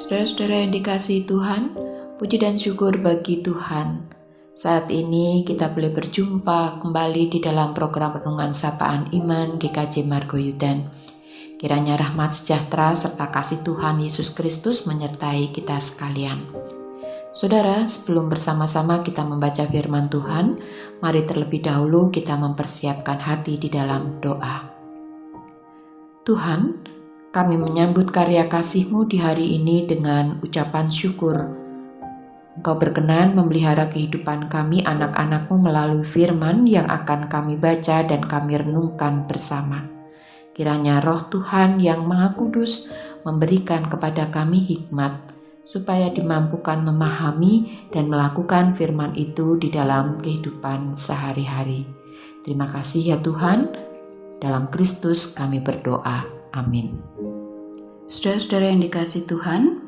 Saudara-saudara yang dikasihi Tuhan, puji dan syukur bagi Tuhan. Saat ini kita boleh berjumpa kembali di dalam program Renungan Sapaan Iman GKJ Margoyudan. Kiranya rahmat sejahtera serta kasih Tuhan Yesus Kristus menyertai kita sekalian. Saudara, sebelum bersama-sama kita membaca firman Tuhan, mari terlebih dahulu kita mempersiapkan hati di dalam doa. Tuhan, kami menyambut karya kasih-Mu di hari ini dengan ucapan syukur. Engkau berkenan memelihara kehidupan kami anak-anak-Mu melalui firman yang akan kami baca dan kami renungkan bersama. Kiranya Roh Tuhan yang Maha Kudus memberikan kepada kami hikmat, supaya dimampukan memahami dan melakukan firman itu di dalam kehidupan sehari-hari. Terima kasih ya Tuhan, dalam Kristus kami berdoa. Amin. Saudara-saudara yang dikasihi Tuhan,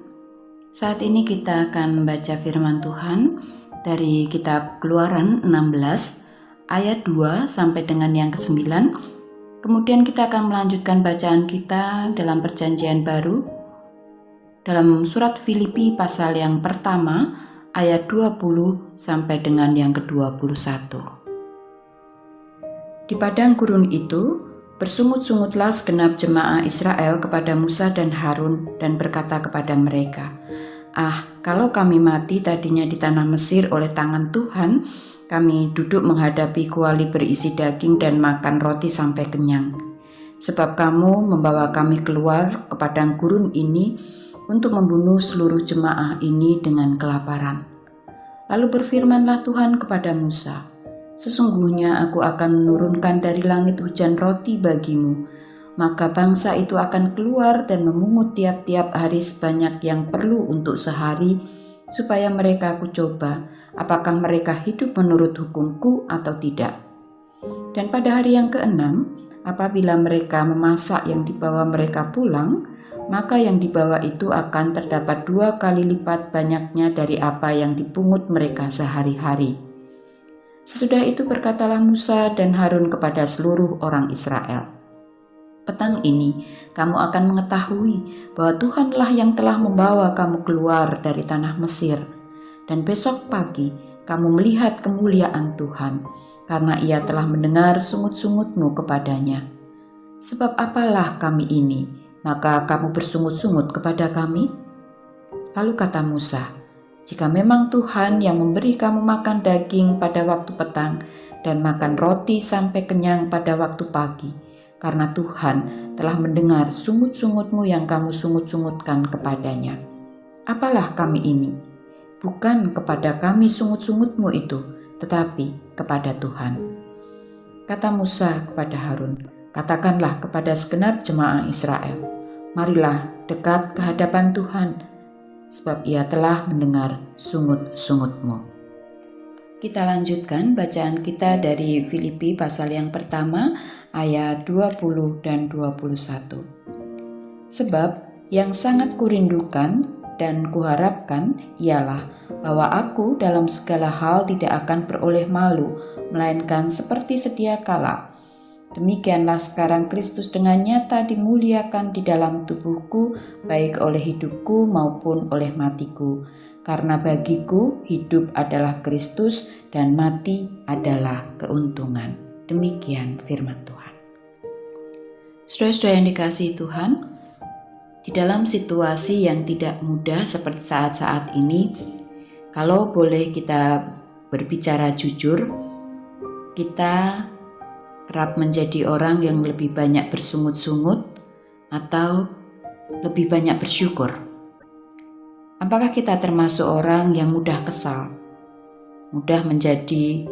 saat ini kita akan membaca firman Tuhan dari kitab Keluaran 16 ayat 2 sampai dengan yang ke-9. Kemudian kita akan melanjutkan bacaan kita dalam Perjanjian Baru dalam surat Filipi pasal yang pertama ayat 20 sampai dengan yang ke-21. Di padang gurun itu bersungut-sungutlah segenap jemaah Israel kepada Musa dan Harun dan berkata kepada mereka, kalau kami mati tadinya di tanah Mesir oleh tangan Tuhan, kami duduk menghadapi kuali berisi daging dan makan roti sampai kenyang. Sebab kamu membawa kami keluar ke padang gurun ini untuk membunuh seluruh jemaah ini dengan kelaparan. Lalu berfirmanlah Tuhan kepada Musa, sesungguhnya aku akan menurunkan dari langit hujan roti bagimu, maka bangsa itu akan keluar dan memungut tiap-tiap hari sebanyak yang perlu untuk sehari, supaya mereka aku coba, apakah mereka hidup menurut hukumku atau tidak. Dan pada hari yang ke-6, apabila mereka memasak yang dibawa mereka pulang, maka yang dibawa itu akan terdapat 2 kali lipat banyaknya dari apa yang dipungut mereka sehari-hari. Sesudah itu berkatalah Musa dan Harun kepada seluruh orang Israel, petang ini kamu akan mengetahui bahwa Tuhanlah yang telah membawa kamu keluar dari tanah Mesir, dan besok pagi kamu melihat kemuliaan Tuhan, karena Ia telah mendengar sungut-sungutmu kepadanya. Sebab apalah kami ini, maka kamu bersungut-sungut kepada kami? Lalu kata Musa, jika memang Tuhan yang memberi kamu makan daging pada waktu petang dan makan roti sampai kenyang pada waktu pagi, karena Tuhan telah mendengar sungut-sungutmu yang kamu sungut-sungutkan kepadanya. Apalah kami ini? Bukan kepada kami sungut-sungutmu itu, tetapi kepada Tuhan. Kata Musa kepada Harun, katakanlah kepada segenap jemaah Israel, marilah dekat ke hadapan Tuhan, sebab Ia telah mendengar sungut-sungutmu. Kita lanjutkan bacaan kita dari Filipi pasal yang pertama ayat 20 dan 21. Sebab yang sangat kurindukan dan kuharapkan ialah bahwa aku dalam segala hal tidak akan beroleh malu, melainkan seperti sedia kala. Demikianlah sekarang Kristus dengan nyata dimuliakan di dalam tubuhku, baik oleh hidupku maupun oleh matiku. Karena bagiku hidup adalah Kristus dan mati adalah keuntungan. Demikian firman Tuhan. Saudara-saudara yang dikasihi Tuhan, di dalam situasi yang tidak mudah seperti saat-saat ini, kalau boleh kita berbicara jujur, kita kerap menjadi orang yang lebih banyak bersungut-sungut atau lebih banyak bersyukur. Apakah kita termasuk orang yang mudah kesal, mudah menjadi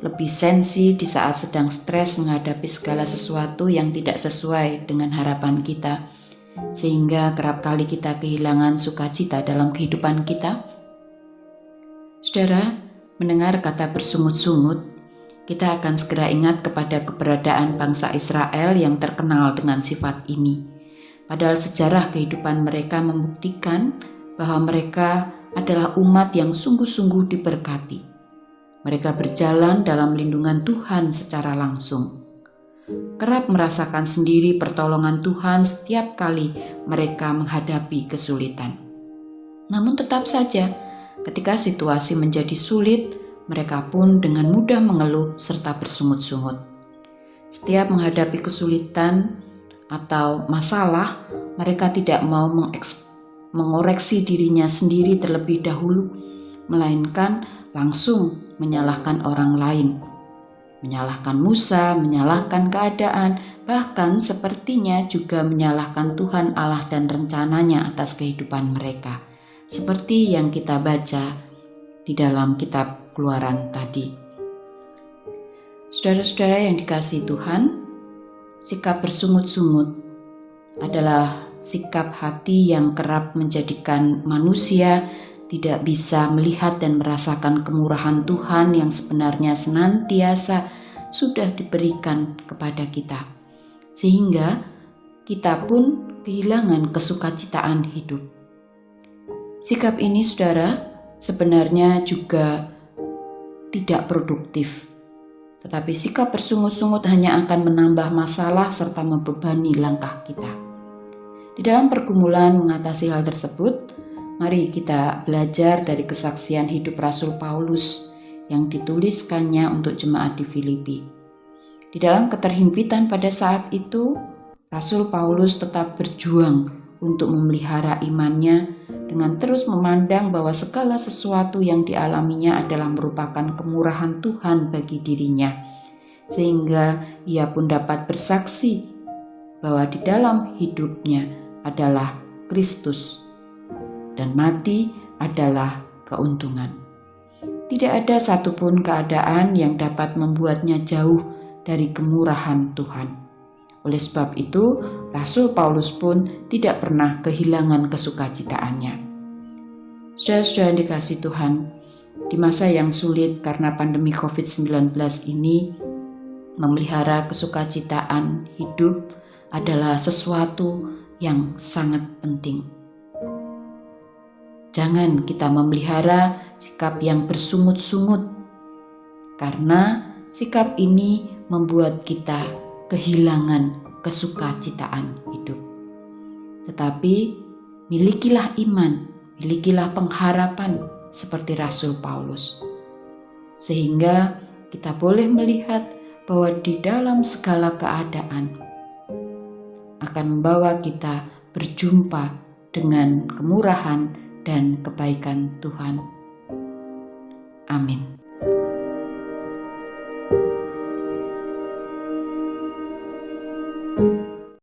lebih sensi di saat sedang stres menghadapi segala sesuatu yang tidak sesuai dengan harapan kita, sehingga kerap kali kita kehilangan sukacita dalam kehidupan kita? Saudara, mendengar kata bersungut-sungut, kita akan segera ingat kepada keberadaan bangsa Israel yang terkenal dengan sifat ini. Padahal sejarah kehidupan mereka membuktikan bahwa mereka adalah umat yang sungguh-sungguh diberkati. Mereka berjalan dalam lindungan Tuhan secara langsung. Kerap merasakan sendiri pertolongan Tuhan setiap kali mereka menghadapi kesulitan. Namun tetap saja, ketika situasi menjadi sulit, mereka pun dengan mudah mengeluh serta bersungut-sungut. Setiap menghadapi kesulitan atau masalah, mereka tidak mau mengoreksi dirinya sendiri terlebih dahulu, melainkan langsung menyalahkan orang lain. Menyalahkan Musa, menyalahkan keadaan, bahkan sepertinya juga menyalahkan Tuhan Allah dan rencananya atas kehidupan mereka. Seperti yang kita baca di dalam kitab Keluaran tadi. Saudara-saudara yang dikasihi Tuhan, sikap bersungut-sungut adalah sikap hati yang kerap menjadikan manusia tidak bisa melihat dan merasakan kemurahan Tuhan yang sebenarnya senantiasa sudah diberikan kepada kita. Sehingga kita pun kehilangan kesukacitaan hidup. Sikap ini, saudara, sebenarnya juga tidak produktif. Tetapi sikap bersungut-sungut hanya akan menambah masalah serta membebani langkah kita. Di dalam pergumulan mengatasi hal tersebut, mari kita belajar dari kesaksian hidup Rasul Paulus yang dituliskannya untuk jemaat di Filipi. Di dalam keterhimpitan pada saat itu, Rasul Paulus tetap berjuang untuk memelihara imannya dengan terus memandang bahwa segala sesuatu yang dialaminya adalah merupakan kemurahan Tuhan bagi dirinya, sehingga ia pun dapat bersaksi bahwa di dalam hidupnya adalah Kristus dan mati adalah keuntungan. Tidak ada satupun keadaan yang dapat membuatnya jauh dari kemurahan Tuhan. Oleh sebab itu, Rasul Paulus pun tidak pernah kehilangan kesukacitaannya. Saudara-saudara yang dikasihi Tuhan, di masa yang sulit karena pandemi COVID-19 ini, memelihara kesukacitaan hidup adalah sesuatu yang sangat penting. Jangan kita memelihara sikap yang bersungut-sungut, karena sikap ini membuat kita kehilangan kesukacitaan hidup. Tetapi milikilah iman, milikilah pengharapan seperti Rasul Paulus, sehingga kita boleh melihat bahwa di dalam segala keadaan akan membawa kita berjumpa dengan kemurahan dan kebaikan Tuhan. Amin.